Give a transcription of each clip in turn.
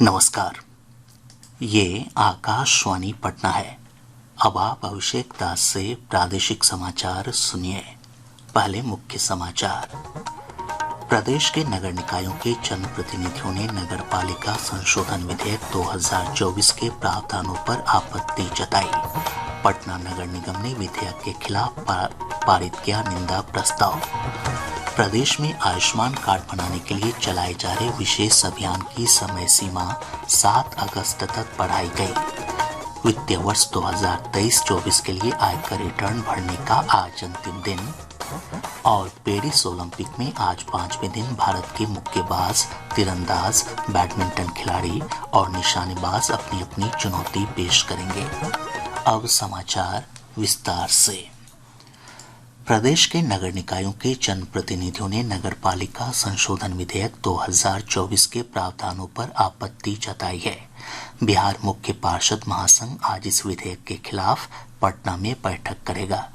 नमस्कार। ये आकाशवाणी पटना है। अब आप अभिषेक दास से प्रादेशिक समाचार सुनिए। पहले मुख्य समाचार। प्रदेश के नगर निकायों के जनप्रतिनिधियों ने नगर पालिका संशोधन विधेयक 2024 के प्रावधानों पर आपत्ति जताई। पटना नगर निगम ने विधेयक के खिलाफ पारित किया निंदा प्रस्ताव। प्रदेश में आयुष्मान कार्ड बनाने के लिए चलाए जा रहे विशेष अभियान की समय सीमा 7 अगस्त तक बढ़ाई गई। वित्तीय वर्ष 2023-24 के लिए आयकर रिटर्न भरने का आज अंतिम दिन। और पेरिस ओलंपिक में आज 5वें दिन भारत के मुक्केबाज, तीरंदाज, बैडमिंटन खिलाड़ी और निशानेबाज अपनी अपनी चुनौती पेश करेंगे। अब समाचार विस्तार से। प्रदेश के नगर निकायों के जनप्रतिनिधियों ने नगर पालिका संशोधन विधेयक 2024 के प्रावधानों पर आपत्ति जताई है। बिहार मुख्य पार्षद महासंघ आज इस विधेयक के खिलाफ पटना में बैठक करेगा।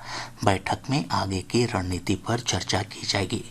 बैठक में आगे की रणनीति पर चर्चा की जाएगी।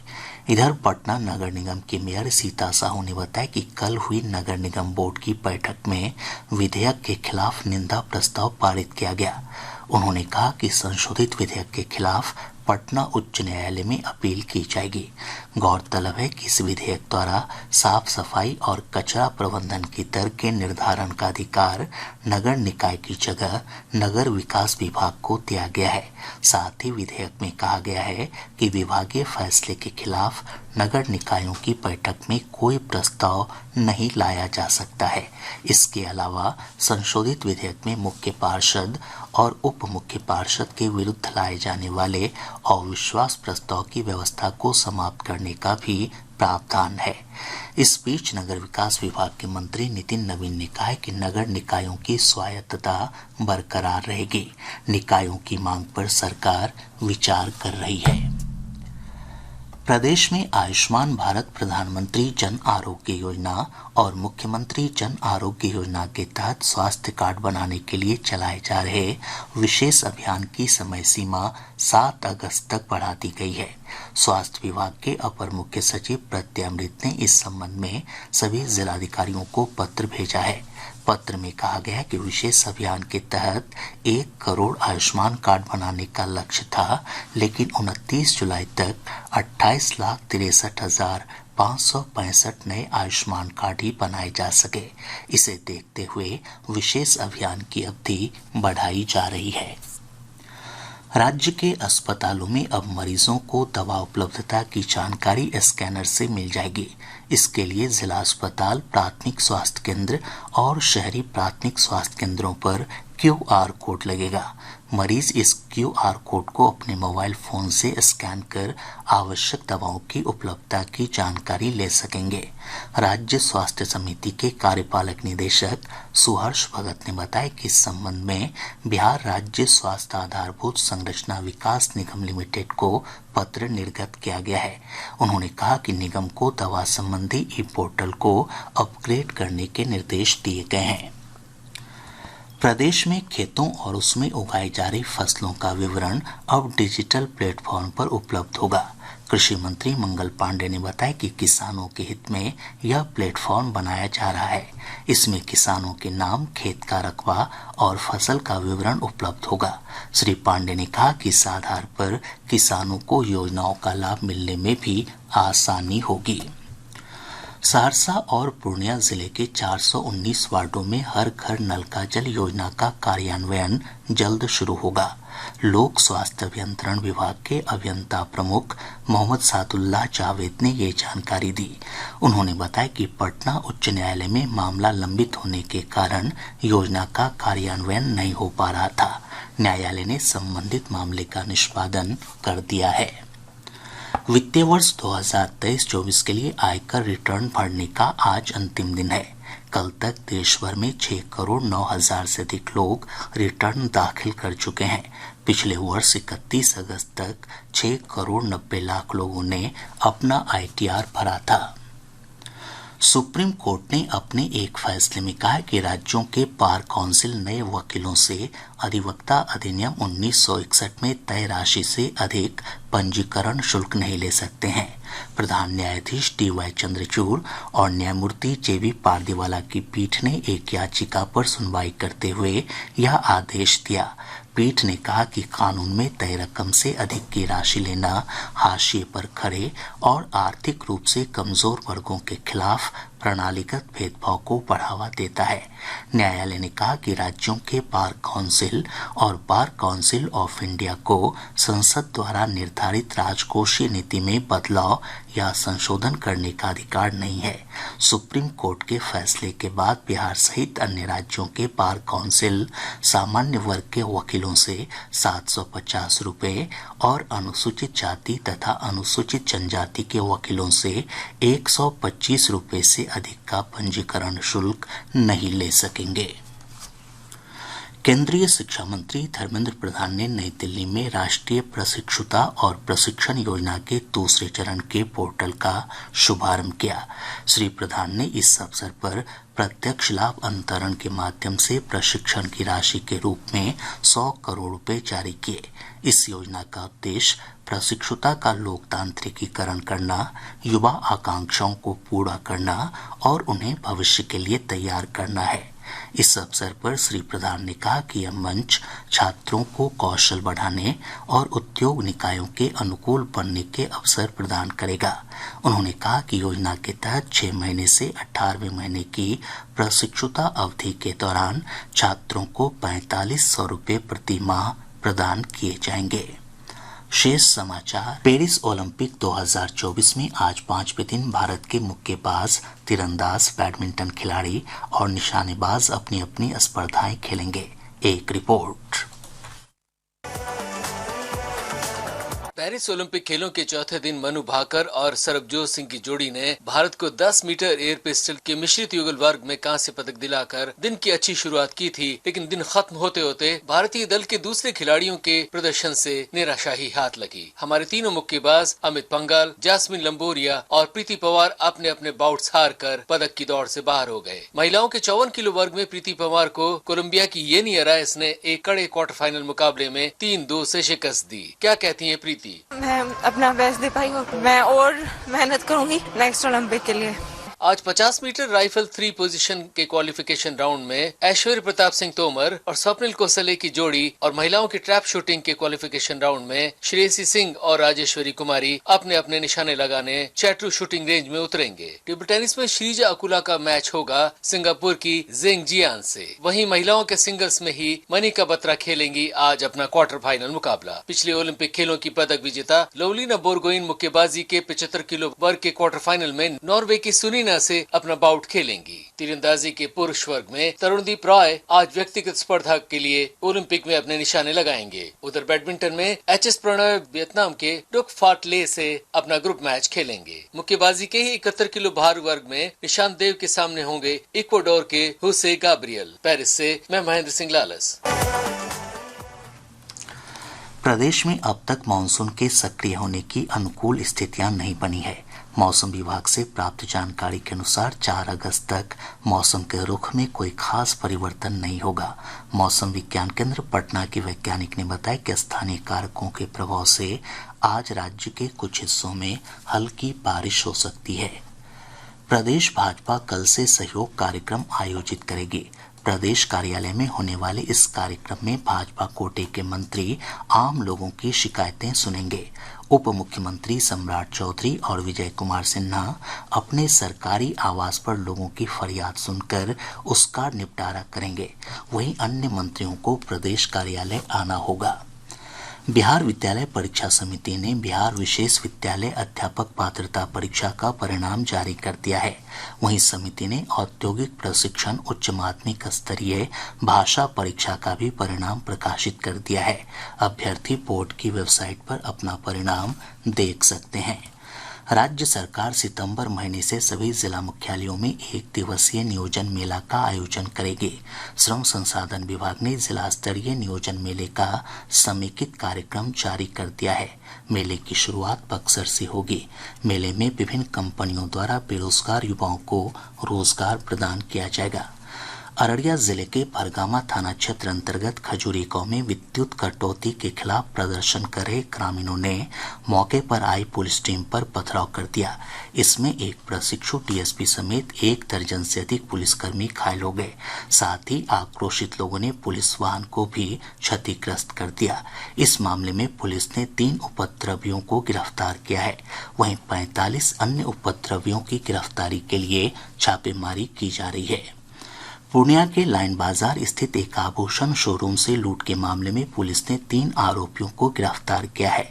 इधर पटना नगर निगम की मेयर सीता साहू ने बताया कि कल हुई नगर निगम बोर्ड की बैठक में विधेयक के खिलाफ निंदा प्रस्ताव पारित किया गया। उन्होंने कहा कि संशोधित विधेयक के खिलाफ पटना उच्च न्यायालय में अपील की जाएगी। गौरतलब है कि इस विधेयक द्वारा साफ सफाई और कचरा प्रबंधन की दर के निर्धारण का अधिकार नगर निकाय की जगह नगर विकास विभाग को दिया गया है। साथ ही विधेयक में कहा गया है कि विभागीय फैसले के खिलाफ नगर निकायों की बैठक में कोई प्रस्ताव नहीं लाया जा सकता है। इसके अलावा संशोधित विधेयक में मुख्य पार्षद और उप मुख्य पार्षद के विरुद्ध लाए जाने वाले अविश्वास प्रस्ताव की व्यवस्था को समाप्त करने का भी प्रावधान है। इस बीच नगर विकास विभाग के मंत्री नितिन नवीन ने कहा है कि नगर निकायों की स्वायत्तता बरकरार रहेगी। निकायों की मांग पर सरकार विचार कर रही है। प्रदेश में आयुष्मान भारत प्रधानमंत्री जन आरोग्य योजना और मुख्यमंत्री जन आरोग्य योजना के तहत स्वास्थ्य कार्ड बनाने के लिए चलाए जा रहे विशेष अभियान की समय सीमा 7 अगस्त तक बढ़ा दी गई है। स्वास्थ्य विभाग के अपर मुख्य सचिव प्रत्यय अमृत ने इस संबंध में सभी जिलाधिकारियों को पत्र भेजा है। पत्र में कहा गया है कि विशेष अभियान के तहत 1 करोड़ आयुष्मान कार्ड बनाने का लक्ष्य था, लेकिन 29 जुलाई तक 28,63,565 नए आयुष्मान कार्ड ही बनाए जा सके। इसे देखते हुए विशेष अभियान की अवधि बढ़ाई जा रही है। राज्य के अस्पतालों में अब मरीजों को दवा उपलब्धता की जानकारी स्कैनर से मिल जाएगी। इसके लिए जिला अस्पताल, प्राथमिक स्वास्थ्य केंद्र और शहरी प्राथमिक स्वास्थ्य केंद्रों पर QR कोड लगेगा। मरीज इस QR कोड को अपने मोबाइल फोन से स्कैन कर आवश्यक दवाओं की उपलब्धता की जानकारी ले सकेंगे। राज्य स्वास्थ्य समिति के कार्यपालक निदेशक सुहर्ष भगत ने बताया कि इस संबंध में बिहार राज्य स्वास्थ्य आधारभूत संरचना विकास निगम लिमिटेड को पत्र निर्गत किया गया है। उन्होंने कहा कि निगम को दवा संबंधी ई-पोर्टल को अपग्रेड करने के निर्देश दिए गए हैं। प्रदेश में खेतों और उसमें उगाई जा रही फसलों का विवरण अब डिजिटल प्लेटफॉर्म पर उपलब्ध होगा। कृषि मंत्री मंगल पांडे ने बताया कि किसानों के हित में यह प्लेटफॉर्म बनाया जा रहा है। इसमें किसानों के नाम, खेत का रकबा और फसल का विवरण उपलब्ध होगा। श्री पांडे ने कहा कि इस आधार पर किसानों को योजनाओं का लाभ मिलने में भी आसानी होगी। सहरसा और पूर्णिया जिले के 419 वार्डों में हर घर नल का जल योजना का कार्यान्वयन जल्द शुरू होगा। लोक स्वास्थ्य अभियंत्रण विभाग के अभियंता प्रमुख मोहम्मद सादुल्लाह जावेद ने ये जानकारी दी। उन्होंने बताया कि पटना उच्च न्यायालय में मामला लंबित होने के कारण योजना का कार्यान्वयन नहीं हो पा रहा था। न्यायालय ने संबंधित मामले का निष्पादन कर दिया है। वित्तीय वर्ष 2023-24 के लिए आयकर रिटर्न भरने का आज अंतिम दिन है। कल तक देश भर में 6 करोड़ 9 हजार से अधिक लोग रिटर्न दाखिल कर चुके हैं। पिछले वर्ष 31 अगस्त तक 6 करोड़ 90 लाख लोगों ने अपना ITR भरा था। सुप्रीम कोर्ट ने अपने एक फैसले में कहा कि राज्यों के बार काउंसिल नए वकीलों से अधिवक्ता अधिनियम 1961 में तय राशि से अधिक पंजीकरण शुल्क नहीं ले सकते हैं। प्रधान न्यायाधीश DY चंद्रचूड़ और न्यायमूर्ति JB पारदीवाला की पीठ ने एक याचिका पर सुनवाई करते हुए यह आदेश दिया। पीठ ने कहा कि कानून में तय रकम से अधिक की राशि लेना हाशिए पर खड़े और आर्थिक रूप से कमजोर वर्गों के खिलाफ प्रणालीगत भेदभाव को बढ़ावा देता है। न्यायालय ने कहा कि राज्यों के बार काउंसिल और बार काउंसिल ऑफ इंडिया को संसद द्वारा निर्धारित राजकोषीय नीति में बदलाव या संशोधन करने का अधिकार नहीं है। सुप्रीम कोर्ट के फैसले के बाद बिहार सहित अन्य राज्यों के बार काउंसिल सामान्य वर्ग के वकीलों से 750 रुपये और अनुसूचित जाति तथा अनुसूचित जनजाति के वकीलों से 125 रुपये से अधिक का पंजीकरण शुल्क नहीं ले सकेंगे। केंद्रीय शिक्षा मंत्री धर्मेंद्र प्रधान ने नई दिल्ली में राष्ट्रीय प्रशिक्षुता और प्रशिक्षण योजना के दूसरे चरण के पोर्टल का शुभारंभ किया। श्री प्रधान ने इस अवसर पर प्रत्यक्ष लाभ अंतरण के माध्यम से प्रशिक्षण की राशि के रूप में 100 करोड़ रुपए जारी किए। इस योजना का उद्देश्य प्रशिक्षुता का लोकतांत्रिकीकरण करना, युवा आकांक्षाओं को पूरा करना और उन्हें भविष्य के लिए तैयार करना है। इस अवसर पर श्री प्रधान ने कहा कि यह मंच छात्रों को कौशल बढ़ाने और उद्योग निकायों के अनुकूल बनने के अवसर प्रदान करेगा। उन्होंने कहा कि योजना के तहत 6 महीने से 18वें महीने की प्रशिक्षुता अवधि के दौरान छात्रों को 4500 रुपये प्रति माह प्रदान किए जाएंगे। शेष समाचार। पेरिस ओलंपिक 2024 में आज 5वें दिन भारत के मुक्केबाज, तीरंदाज, बैडमिंटन खिलाड़ी और निशानेबाज अपनी अपनी स्पर्धाएं खेलेंगे। एक रिपोर्ट। पेरिस ओलंपिक खेलों के चौथे दिन मनु भाकर और सरबजोत सिंह की जोड़ी ने भारत को 10 मीटर एयर पिस्टल के मिश्रित युगल वर्ग में कांस्य पदक दिलाकर दिन की अच्छी शुरुआत की थी, लेकिन दिन खत्म होते होते भारतीय दल के दूसरे खिलाड़ियों के प्रदर्शन से निराशा ही हाथ लगी। हमारे तीनों मुक्केबाज अमित पंघल, जास्मिन लंबोरिया और प्रीति पवार अपने अपने बाउट्स हार कर पदक की दौड़ से बाहर हो गए। महिलाओं के 54 किलो वर्ग में प्रीति पवार को कोलंबिया की येनी अरायस ने एक कड़े क्वार्टर फाइनल मुकाबले में 3-2 से शिकस्त दी। क्या कहती हैं प्रीति? मैं अपना बेस्ट दे पाई हूँ। मैं और मेहनत करूंगी नेक्स्ट ओलंपिक के लिए। आज 50 मीटर राइफल 3 पोजीशन के क्वालिफिकेशन राउंड में ऐश्वर्य प्रताप सिंह तोमर और स्वप्निल कोसले की जोड़ी और महिलाओं की ट्रैप शूटिंग के क्वालिफिकेशन राउंड में श्रेयसी सिंह और राजेश्वरी कुमारी अपने अपने निशाने लगाने चैट्रू शूटिंग रेंज में उतरेंगे। टेबल टेनिस में श्रीजा अकुला का मैच होगा सिंगापुर की जिंग जियान से। वहीं महिलाओं के सिंगल्स में ही मनिका बत्रा खेलेंगी आज अपना क्वार्टर फाइनल मुकाबला। पिछले ओलंपिक खेलों की पदक विजेता लोवलिना बोरगोइन मुक्केबाजी के 75 किलो वर्ग के क्वार्टर फाइनल में नॉर्वे की सुनीना से अपना बाउट खेलेंगी। तीरंदाजी के पुरुष वर्ग में तरुणदीप रॉय आज व्यक्तिगत स्पर्धा के लिए ओलंपिक में अपने निशाने लगाएंगे। उधर बैडमिंटन में HS प्रणय वियतनाम के डुक फाट ले से अपना ग्रुप मैच खेलेंगे। मुक्केबाजी के ही 71 किलो भार वर्ग में निशांत देव के सामने होंगे इक्वाडोर के हुसे गाब्रियल। पेरिस से मैं महेंद्र सिंह लालस। प्रदेश में अब तक मानसून के सक्रिय होने की अनुकूल स्थितियां नहीं बनी है। मौसम विभाग से प्राप्त जानकारी के अनुसार 4 अगस्त तक मौसम के रुख में कोई खास परिवर्तन नहीं होगा। मौसम विज्ञान केंद्र पटना के वैज्ञानिक ने बताया कि स्थानीय कारकों के प्रभाव से आज राज्य के कुछ हिस्सों में हल्की बारिश हो सकती है। प्रदेश भाजपा कल से सहयोग कार्यक्रम आयोजित करेगी। प्रदेश कार्यालय में होने वाले इस कार्यक्रम में भाजपा कोटे के मंत्री आम लोगों की शिकायतें सुनेंगे। उप मुख्यमंत्री सम्राट चौधरी और विजय कुमार सिन्हा अपने सरकारी आवास पर लोगों की फरियाद सुनकर उसका निपटारा करेंगे। वहीं अन्य मंत्रियों को प्रदेश कार्यालय आना होगा। बिहार विद्यालय परीक्षा समिति ने बिहार विशेष विद्यालय अध्यापक पात्रता परीक्षा का परिणाम जारी कर दिया है। वहीं समिति ने औद्योगिक प्रशिक्षण उच्च माध्यमिक स्तरीय भाषा परीक्षा का भी परिणाम प्रकाशित कर दिया है। अभ्यर्थी बोर्ड की वेबसाइट पर अपना परिणाम देख सकते हैं। राज्य सरकार सितंबर महीने से सभी जिला मुख्यालयों में 1 दिवसीय नियोजन मेला का आयोजन करेगी। श्रम संसाधन विभाग ने जिला स्तरीय नियोजन मेले का समेकित कार्यक्रम जारी कर दिया है। मेले की शुरुआत बक्सर से होगी। मेले में विभिन्न कंपनियों द्वारा बेरोजगार युवाओं को रोजगार प्रदान किया जाएगा। अररिया जिले के भरगामा थाना क्षेत्र अंतर्गत खजूरी गांव में विद्युत कटौती के खिलाफ प्रदर्शन कर रहे ग्रामीणों ने मौके पर आई पुलिस टीम पर पथराव कर दिया। इसमें एक प्रशिक्षु डीएसपी समेत 1 दर्जन से अधिक पुलिसकर्मी घायल हो गए। साथ ही आक्रोशित लोगों ने पुलिस वाहन को भी क्षतिग्रस्त कर दिया। इस मामले में पुलिस ने 3 उपद्रवियों को गिरफ्तार किया है। वहीं 45 अन्य उपद्रवियों की गिरफ्तारी के लिए छापेमारी की जा रही है। पूर्णिया के लाइन बाजार स्थित एक आभूषण शोरूम से लूट के मामले में पुलिस ने 3 आरोपियों को गिरफ्तार किया है।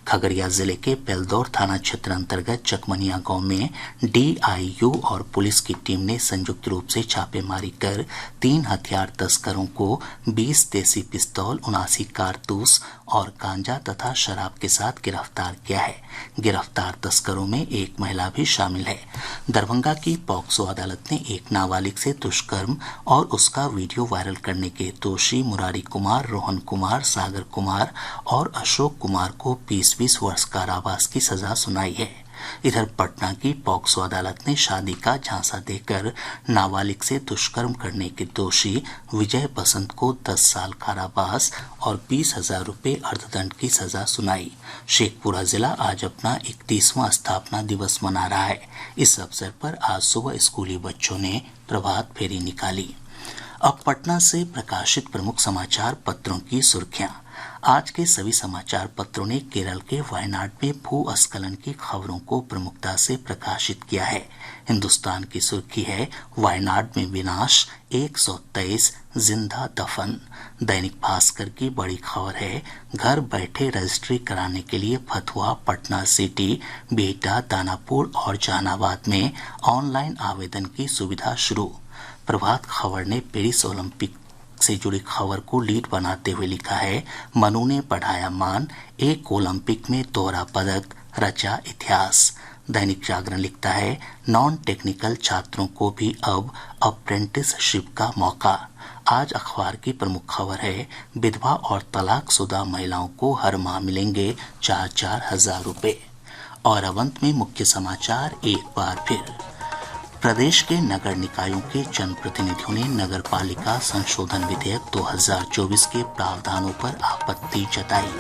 खगड़िया जिले के बेलदौर थाना क्षेत्र अंतर्गत चकमनिया गांव में डीआईयू और पुलिस की टीम ने संयुक्त रूप से छापेमारी कर 3 हथियार तस्करों को 20 देसी पिस्तौल, 79 कारतूस और गांजा तथा शराब के साथ गिरफ्तार किया है। गिरफ्तार तस्करों में एक महिला भी शामिल है। दरभंगा की पॉक्सो अदालत ने एक नाबालिग से दुष्कर्म और उसका वीडियो वायरल करने के दोषी मुरारी कुमार, रोहन कुमार, सागर कुमार और अशोक कुमार को 20-20 वर्ष कारावास की सजा सुनाई है। इधर पटना की पॉक्सो अदालत ने शादी का झांसा देकर नाबालिग से दुष्कर्म करने के दोषी विजय बसंत को 10 साल कारावास और 20,000 रुपये अर्थदंड की सजा सुनाई। शेखपुरा जिला आज अपना 31वां स्थापना दिवस मना रहा है। इस अवसर पर आज सुबह स्कूली बच्चों ने प्रभात फेरी निकाली। अब पटना से प्रकाशित प्रमुख समाचार पत्रों की सुर्खियां। आज के सभी समाचार पत्रों ने केरल के वायनाड में भूस्खलन की खबरों को प्रमुखता से प्रकाशित किया है। हिंदुस्तान की सुर्खी है, वायनाड में विनाश, 123 जिंदा दफन। दैनिक भास्कर की बड़ी खबर है, घर बैठे रजिस्ट्री कराने के लिए फतुहा। पटना सिटी, बिहटा, दानापुर और जहानाबाद में ऑनलाइन आवेदन की सुविधा शुरू। प्रभात खबर ने पेरिस ओलंपिक से जुड़ी खबर को लीड बनाते हुए लिखा है, मनु ने बढ़ाया मान, एक ओलंपिक में दोहरा पदक, रचा इतिहास। दैनिक जागरण लिखता है, नॉन टेक्निकल छात्रों को भी अब अप्रेंटिसशिप का मौका। आज अखबार की प्रमुख खबर है, विधवा और तलाकशुदा महिलाओं को हर माह मिलेंगे 4-4 हजार रुपए। और अब अंत में मुख्य समाचार एक बार फिर। प्रदेश के नगर निकायों के जनप्रतिनिधियों ने नगर पालिका संशोधन विधेयक 2024 के प्रावधानों पर आपत्ति जताई।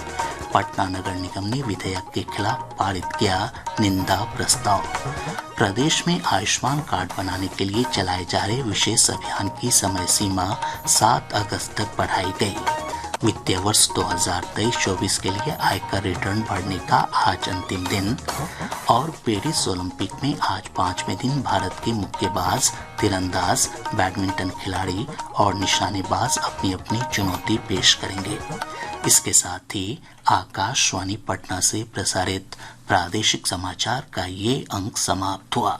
पटना नगर निगम ने विधेयक के खिलाफ पारित किया निंदा प्रस्ताव। प्रदेश में आयुष्मान कार्ड बनाने के लिए चलाए जा रहे विशेष अभियान की समय सीमा 7 अगस्त तक बढ़ाई गई। वित्तीय वर्ष 2023-24 के लिए आयकर रिटर्न भरने का आज अंतिम दिन। और पेरिस ओलंपिक में आज 5वें दिन भारत के मुक्केबाज, तीरंदाज, बैडमिंटन खिलाड़ी और निशानेबाज अपनी अपनी चुनौती पेश करेंगे। इसके साथ ही आकाशवाणी पटना से प्रसारित प्रादेशिक समाचार का ये अंक समाप्त हुआ।